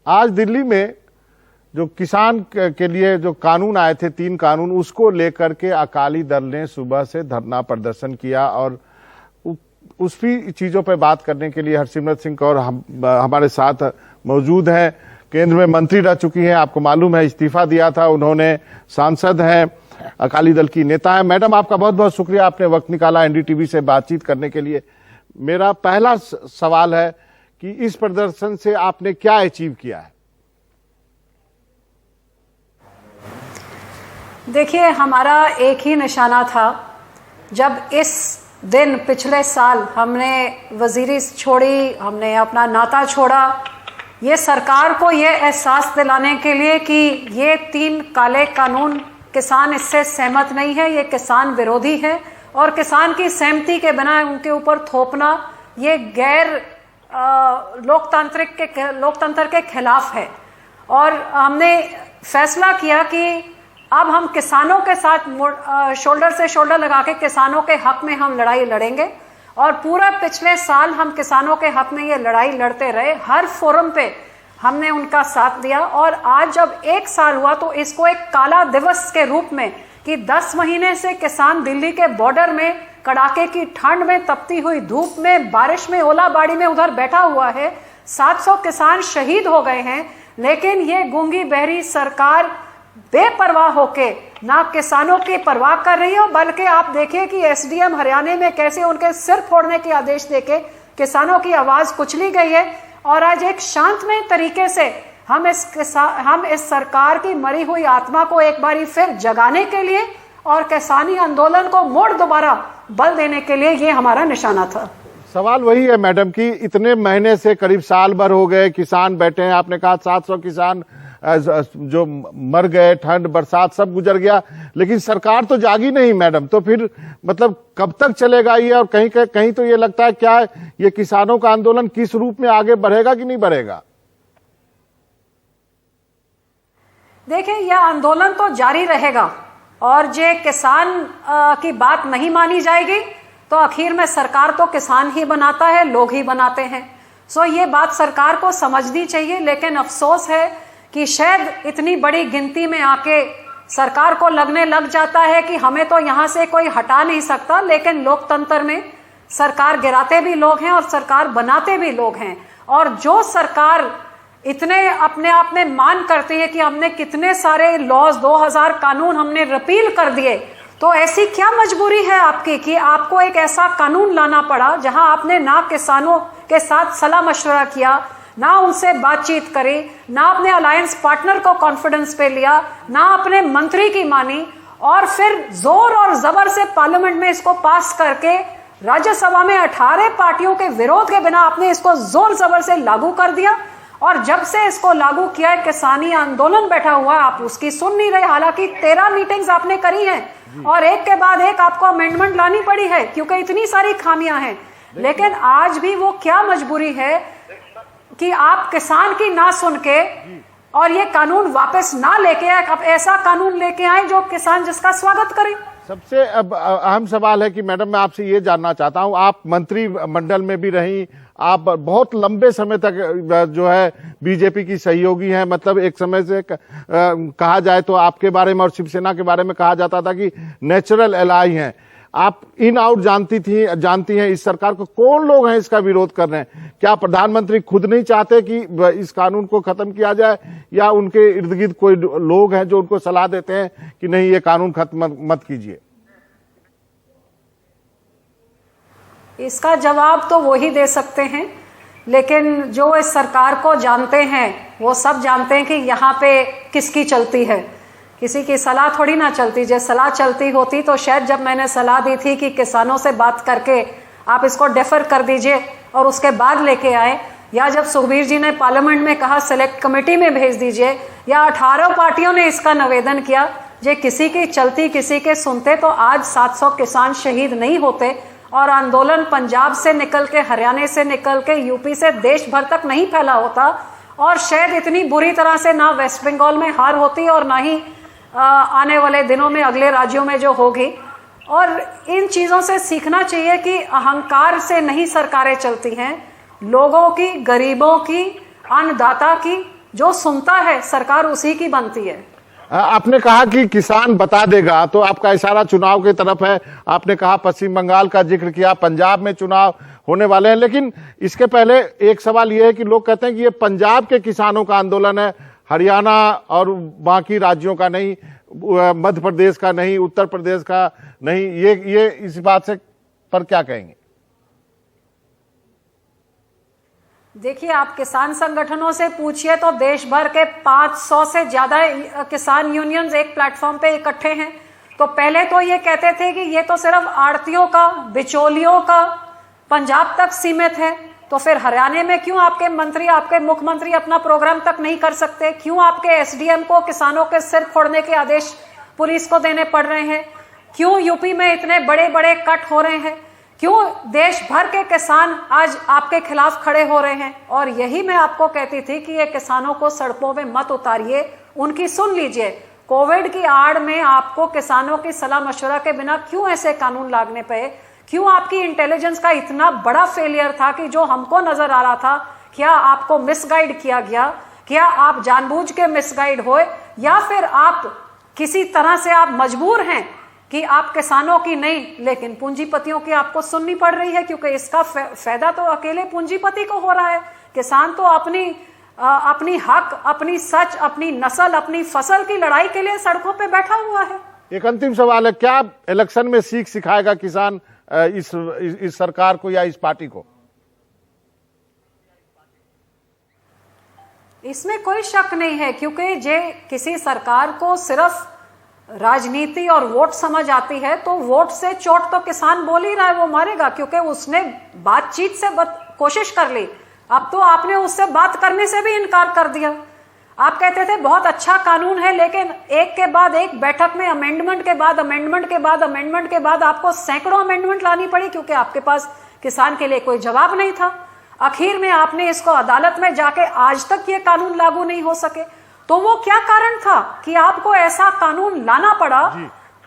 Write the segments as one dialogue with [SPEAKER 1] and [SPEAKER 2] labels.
[SPEAKER 1] आज दिल्ली में जो किसान के लिए जो कानून आए थे 3 कानून, उसको लेकर के अकाली दल ने सुबह से धरना प्रदर्शन किया और उसी चीजों पर बात करने के लिए हरसिमरत सिंह कौर हमारे साथ मौजूद हैं। केंद्र में मंत्री रह चुकी हैं, आपको मालूम है इस्तीफा दिया था उन्होंने, सांसद हैं, अकाली दल की नेता है। मैडम, आपका बहुत बहुत शुक्रिया, आपने वक्त निकाला एनडीटीवी से बातचीत करने के लिए। मेरा पहला सवाल है कि इस प्रदर्शन से आपने क्या अचीव किया है?
[SPEAKER 2] देखिए, हमारा एक ही निशाना था। जब इस दिन पिछले साल हमने वजीरी छोड़ी, हमने अपना नाता छोड़ा, ये सरकार को ये एहसास दिलाने के लिए कि ये 3 काले कानून, किसान इससे सहमत नहीं है, ये किसान विरोधी है और किसान की सहमति के बिना उनके ऊपर थोपना ये गैर लोकतंत्र के खिलाफ है। और हमने फैसला किया कि अब हम किसानों के साथ शोल्डर से शोल्डर लगा के किसानों के हक में हम लड़ाई लड़ेंगे। और पूरा पिछले साल हम किसानों के हक में ये लड़ाई लड़ते रहे, हर फोरम पे हमने उनका साथ दिया। और आज जब 1 साल हुआ तो इसको एक काला दिवस के रूप में कि 10 महीने से किसान दिल्ली के बॉर्डर में कड़ाके की ठंड में, तपती हुई धूप में, बारिश में, ओलाबाड़ी में उधर बैठा हुआ है। 700 किसान शहीद हो गए हैं, लेकिन ये गूंगी बहरी सरकार बेपरवाह होके ना किसानों की परवाह कर रही हो, बल्कि आप देखिए कि एसडीएम हरियाणा में कैसे उनके सिर फोड़ने के आदेश देके किसानों की आवाज कुचली गई है। और आज एक शांतमय तरीके से हम इस सरकार की मरी हुई आत्मा को एक बारी फिर जगाने के लिए और किसानी आंदोलन को मोड़ दोबारा बल देने के लिए ये हमारा निशाना था।
[SPEAKER 1] सवाल वही है मैडम कि इतने महीने से करीब साल भर हो गए, किसान बैठे हैं, आपने कहा 700 किसान जो मर गए, ठंड बरसात सब गुजर गया, लेकिन सरकार तो जागी नहीं मैडम। तो फिर मतलब कब तक चलेगा ये? और कहीं तो ये लगता है क्या ये किसानों का आंदोलन किस रूप में आगे बढ़ेगा कि नहीं बढ़ेगा?
[SPEAKER 2] देखिए, यह आंदोलन तो जारी रहेगा और जे किसान की बात नहीं मानी जाएगी तो आखिर में सरकार तो किसान ही बनाता है, लोग ही बनाते हैं। सो ये बात सरकार को समझनी चाहिए। लेकिन अफसोस है कि शायद इतनी बड़ी गिनती में आके सरकार को लगने लग जाता है कि हमें तो यहां से कोई हटा नहीं सकता। लेकिन लोकतंत्र में सरकार गिराते भी लोग हैं और सरकार बनाते भी लोग हैं। और जो सरकार इतने अपने आप में मान करती है कि हमने कितने सारे लॉज, 2000 कानून हमने रिपील कर दिए, तो ऐसी क्या मजबूरी है आपकी कि आपको एक ऐसा कानून लाना पड़ा जहां आपने ना किसानों के साथ सलाह मशवरा किया, ना उनसे बातचीत करी, ना अपने अलायंस पार्टनर को कॉन्फिडेंस पे लिया, ना अपने मंत्री की मानी, और फिर जोर और जबर से पार्लियामेंट में इसको पास करके राज्यसभा में 18 पार्टियों के विरोध के बिना आपने इसको जोर जबर से लागू कर दिया। और जब से इसको लागू किया है, किसानी आंदोलन बैठा हुआ है, आप उसकी सुन नहीं रहे। हालांकि 13 मीटिंग्स आपने करी हैं और एक के बाद एक आपको अमेंडमेंट लानी पड़ी है क्योंकि इतनी सारी खामियां हैं। लेकिन आज भी वो क्या मजबूरी है कि आप किसान की ना सुन के और ये कानून वापस ना लेके आए, आप ऐसा कानून लेके आए जो किसान जिसका स्वागत करे।
[SPEAKER 1] सबसे अब अहम सवाल है कि मैडम, मैं आपसे ये जानना चाहता हूं, आप मंत्रिमंडल में भी रही, आप बहुत लंबे समय तक जो है बीजेपी की सहयोगी हैं। मतलब एक समय से कहा जाए तो आपके बारे में और शिवसेना के बारे में कहा जाता था कि नेचुरल एलाई हैं। आप इन आउट जानती हैं इस सरकार को। कौन लोग हैं इसका विरोध कर रहे हैं? क्या प्रधानमंत्री खुद नहीं चाहते कि इस कानून को खत्म किया जाए, या उनके इर्द गिर्द कोई लोग हैं जो उनको सलाह देते हैं कि नहीं ये कानून खत्म मत कीजिए?
[SPEAKER 2] इसका जवाब तो वो ही दे सकते हैं, लेकिन जो इस सरकार को जानते हैं वो सब जानते हैं कि यहाँ पे किसकी चलती है। किसी की सलाह थोड़ी ना चलती। जब सलाह चलती होती तो शायद जब मैंने सलाह दी थी कि किसानों से बात करके आप इसको डेफर कर दीजिए और उसके बाद लेके आए, या जब सुखबीर जी ने पार्लियामेंट में कहा सिलेक्ट कमेटी में भेज दीजिए, या 18 पार्टियों ने इसका निवेदन किया, जे किसी की चलती किसी के सुनते तो आज 700 किसान शहीद नहीं होते और आंदोलन पंजाब से निकल के, हरियाणा से निकल के, यूपी से देश भर तक नहीं फैला होता। और शायद इतनी बुरी तरह से ना वेस्ट बंगाल में हार होती और ना ही आने वाले दिनों में अगले राज्यों में जो होगी। और इन चीज़ों से सीखना चाहिए कि अहंकार से नहीं सरकारें चलती हैं, लोगों की, गरीबों की, अन्नदाता की जो सुनता है सरकार उसी की बनती है।
[SPEAKER 1] आपने कहा कि किसान बता देगा, तो आपका इशारा चुनाव की तरफ है। आपने कहा पश्चिम बंगाल का जिक्र किया, पंजाब में चुनाव होने वाले हैं, लेकिन इसके पहले एक सवाल यह है कि लोग कहते हैं कि ये पंजाब के किसानों का आंदोलन है, हरियाणा और बाकी राज्यों का नहीं, मध्य प्रदेश का नहीं, उत्तर प्रदेश का नहीं। ये इस बात से पर क्या कहेंगे?
[SPEAKER 2] देखिए, आप किसान संगठनों से पूछिए तो देश भर के 500 से ज्यादा किसान यूनियंस एक प्लेटफॉर्म पे इकट्ठे हैं। तो पहले तो ये कहते थे कि ये तो सिर्फ आड़तियों का, बिचौलियों का, पंजाब तक सीमित है। तो फिर हरियाणा में क्यों आपके मंत्री, आपके मुख्यमंत्री अपना प्रोग्राम तक नहीं कर सकते? क्यों आपके एसडीएम को किसानों के सिर फोड़ने के आदेश पुलिस को देने पड़ रहे हैं? क्यों यूपी में इतने बड़े बड़े कट हो रहे हैं? क्यों देश भर के किसान आज आपके खिलाफ खड़े हो रहे हैं? और यही मैं आपको कहती थी कि ये किसानों को सड़कों में मत उतारिए, उनकी सुन लीजिए। कोविड की आड़ में आपको किसानों की सलाह मशवरा के बिना क्यों ऐसे कानून लागने पे? क्यों आपकी इंटेलिजेंस का इतना बड़ा फेलियर था कि जो हमको नजर आ रहा था, क्या आपको मिसगाइड किया गया? क्या आप जानबूझ के मिसगाइड हुए, या फिर आप किसी तरह से आप मजबूर हैं कि आप किसानों की नहीं लेकिन पूंजीपतियों की आपको सुननी पड़ रही है? क्योंकि इसका फायदा तो अकेले पूंजीपति को हो रहा है। किसान तो अपनी हक, अपनी सच, अपनी नस्ल, अपनी फसल की लड़ाई के लिए सड़कों पे बैठा हुआ है।
[SPEAKER 1] एक अंतिम सवाल है, क्या इलेक्शन में सीख सिखाएगा किसान इस सरकार को या इस पार्टी को?
[SPEAKER 2] इसमें कोई शक नहीं है, क्योंकि जे किसी सरकार को सिर्फ राजनीति और वोट समझ आती है तो वोट से चोट तो किसान बोल ही रहा है, वो मारेगा, क्योंकि उसने बातचीत से कोशिश कर ली। अब तो आपने उससे बात करने से भी इनकार कर दिया। आप कहते थे बहुत अच्छा कानून है, लेकिन एक के बाद एक बैठक में अमेंडमेंट के बाद अमेंडमेंट के बाद अमेंडमेंट के बाद आपको सैकड़ों अमेंडमेंट लानी पड़ी, क्योंकि आपके पास किसान के लिए कोई जवाब नहीं था। आखिर में आपने इसको अदालत में जाके आज तक ये कानून लागू नहीं हो सके। तो वो क्या कारण था कि आपको ऐसा कानून लाना पड़ा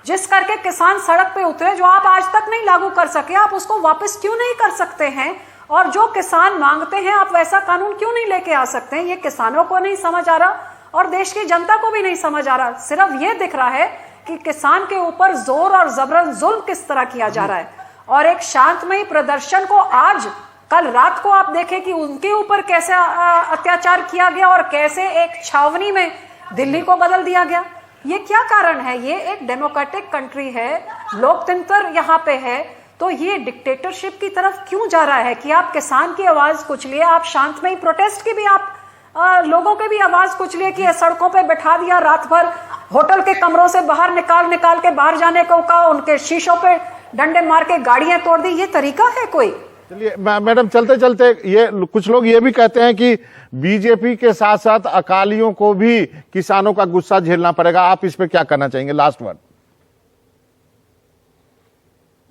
[SPEAKER 2] जिस करके किसान सड़क पे उतरे, जो आप आज तक नहीं लागू कर सके? आप उसको वापस क्यों नहीं कर सकते हैं? और जो किसान मांगते हैं आप वैसा कानून क्यों नहीं लेके आ सकते हैं? ये किसानों को नहीं समझ आ रहा और देश की जनता को भी नहीं समझ आ रहा। सिर्फ ये दिख रहा है कि किसान के ऊपर जोर और जबरन जुल्म किस तरह किया जा रहा है। और एक शांतमयी प्रदर्शन को आज कल रात को आप देखें कि उनके ऊपर कैसे अत्याचार किया गया और कैसे एक छावनी में दिल्ली को बदल दिया गया। ये क्या कारण है? ये एक डेमोक्रेटिक कंट्री है, लोकतंत्र यहाँ पे है, तो ये डिक्टेटरशिप की तरफ क्यों जा रहा है कि आप किसान की आवाज कुचलिए, आप शांतमयी प्रोटेस्ट की भी आप लोगों के भी आवाज कुचलिए कि सड़कों पे बैठा दिया, रात भर होटल के कमरों से बाहर निकाल के बाहर जाने को कहा, उनके शीशों पे डंडे मार के गाड़ियां तोड़ दी। ये तरीका है कोई?
[SPEAKER 1] चलिए मैडम, चलते चलते ये कुछ लोग ये भी कहते हैं कि बीजेपी के साथ साथ अकालियों को भी किसानों का गुस्सा झेलना पड़ेगा। आप इस पे क्या करना चाहेंगे? Last word.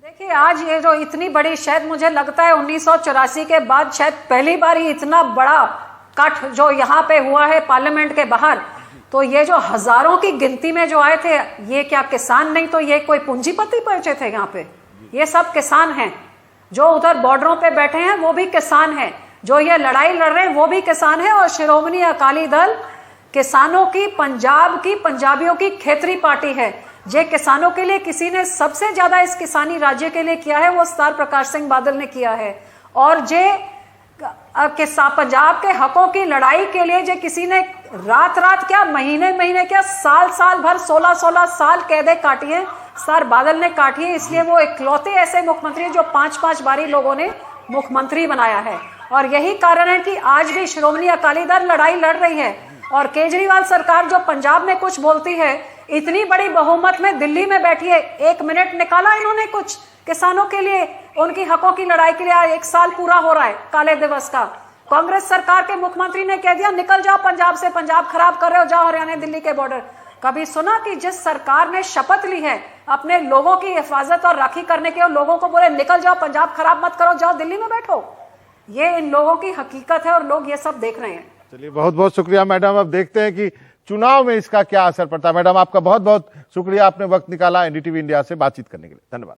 [SPEAKER 2] देखिए, आज ये जो इतनी बड़ी, शायद मुझे लगता है 1984 के बाद शायद पहली बार ही इतना बड़ा कट जो यहाँ पे हुआ है पार्लियामेंट के बाहर, तो ये जो हजारों की गिनती में जो आए थे, ये क्या किसान नहीं तो ये कोई पूंजीपति पहुंचे थे यहाँ पे? ये सब किसान हैं। जो उधर बॉर्डरों पे बैठे हैं वो भी किसान हैं, जो ये लड़ाई लड़ रहे हैं वो भी किसान हैं। और श्रोमणी अकाली दल किसानों की, पंजाब की, पंजाबियों की खेतरी पार्टी है। जे किसानों के लिए किसी ने सबसे ज्यादा इस किसानी राज्य के लिए किया है वो सरदार प्रकाश सिंह बादल ने किया है। और जे पंजाब के हकों की लड़ाई के लिए जे किसी ने रात रात क्या, महीने महीने क्या, साल भर 16 साल कैदे काटी है, सर बादल ने काटी है। इसलिए वो इकलौते ऐसे मुख्यमंत्री हैं जो 5 बारी लोगों ने मुख्यमंत्री बनाया है। और यही कारण है कि आज भी श्रोमणी अकाली दल लड़ाई लड़ रही है। और केजरीवाल सरकार जो पंजाब में कुछ बोलती है, इतनी बड़ी बहुमत में दिल्ली में बैठी है, 1 मिनट निकाला इन्होंने कुछ किसानों के लिए, उनकी हकों की लड़ाई के लिए? 1 साल पूरा हो रहा है काले दिवस का। कांग्रेस सरकार के मुख्यमंत्री ने कह दिया निकल जाओ पंजाब से, पंजाब खराब कर रहे हो, जाओ हरियाणा दिल्ली के बॉर्डर। कभी सुना कि जिस सरकार ने शपथ ली है अपने लोगों की हिफाजत और राखी करने के, और लोगों को बोले निकल जाओ, पंजाब खराब मत करो, जाओ दिल्ली में बैठो? ये इन लोगों की हकीकत है और लोग ये सब देख रहे हैं।
[SPEAKER 1] चलिए, बहुत बहुत शुक्रिया मैडम। अब देखते हैं कि चुनाव में इसका क्या असर पड़ता है। मैडम, आपका बहुत बहुत शुक्रिया, आपने वक्त निकाला एनडीटीवी इंडिया से बातचीत करने के लिए। धन्यवाद।